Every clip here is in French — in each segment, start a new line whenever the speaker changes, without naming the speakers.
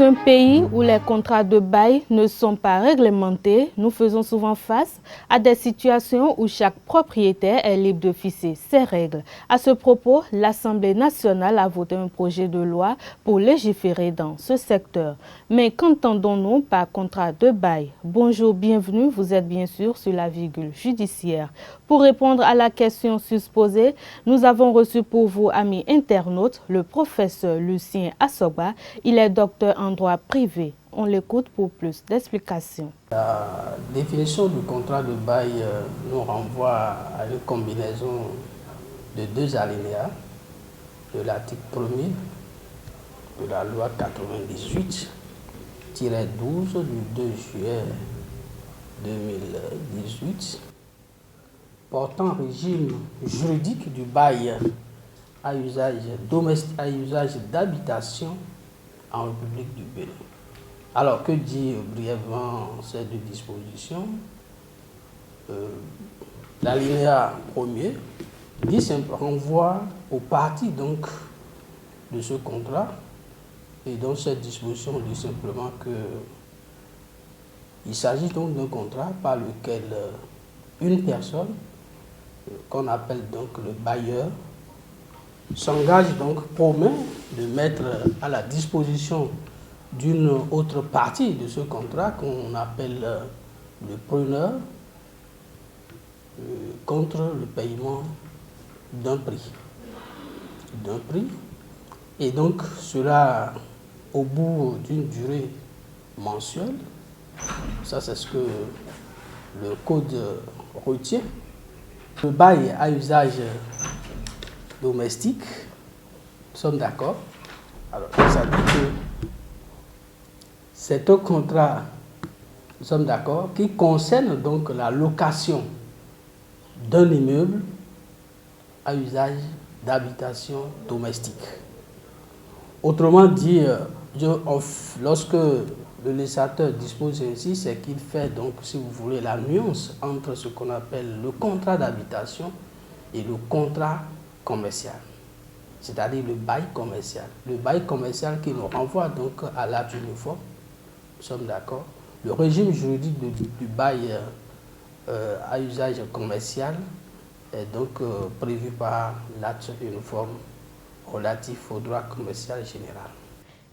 Dans un pays où les contrats de bail ne sont pas réglementés, nous faisons souvent face à des situations où chaque propriétaire est libre de fixer ses règles. À ce propos, l'Assemblée nationale a voté un projet de loi pour légiférer dans ce secteur. Mais qu'entendons-nous par contrat de bail? Bonjour, bienvenue, vous êtes bien sûr sur la virgule judiciaire. Pour répondre à la question susposée, nous avons reçu pour vous, amis internautes, le professeur Lucien Assoba. Il est docteur en droit privé. On l'écoute pour plus d'explications.
La définition du contrat de bail nous renvoie à une combinaison de deux alinéas de l'article 1er de la loi 98-12 du 2 juillet 2018 portant régime juridique du bail à usage d'habitation en République du Bénin. Alors, que dit brièvement ces deux dispositions? L'alinéa 1er dit simplement renvoie aux parties donc de ce contrat, et donc cette disposition dit simplement que il s'agit donc d'un contrat par lequel une personne, qu'on appelle donc le bailleur, s'engage donc, promet de mettre à la disposition d'une autre partie de ce contrat qu'on appelle le preneur contre le paiement d'un prix. Et donc cela au bout d'une durée mensuelle. Ça, c'est ce que le code retient. Le bail à usage domestique, nous sommes d'accord. Alors, ça dit que c'est un contrat, nous sommes d'accord, qui concerne donc la location d'un immeuble à usage d'habitation domestique. Autrement dit, lorsque le législateur dispose ainsi, c'est qu'il fait donc, si vous voulez, la nuance entre ce qu'on appelle le contrat d'habitation et le contrat commercial, c'est-à-dire le bail commercial. Le bail commercial qui nous renvoie donc à l'acte uniforme, nous sommes d'accord. Le régime juridique du bail à usage commercial est donc prévu par l'acte uniforme relatif au droit commercial général.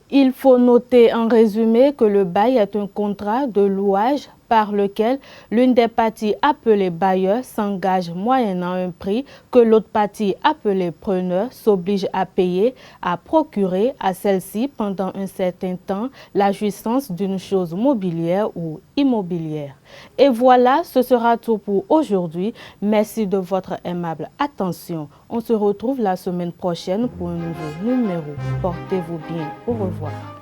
Il faut noter en résumé que le bail est un contrat de louage par lequel l'une des parties appelée bailleur s'engage moyennant un prix que l'autre partie appelée preneur s'oblige à payer, à procurer à celle-ci pendant un certain temps la jouissance d'une chose mobilière ou immobilière. Et voilà, ce sera tout pour aujourd'hui. Merci de votre aimable attention. On se retrouve la semaine prochaine pour un nouveau numéro. Portez-vous bien. Au revoir.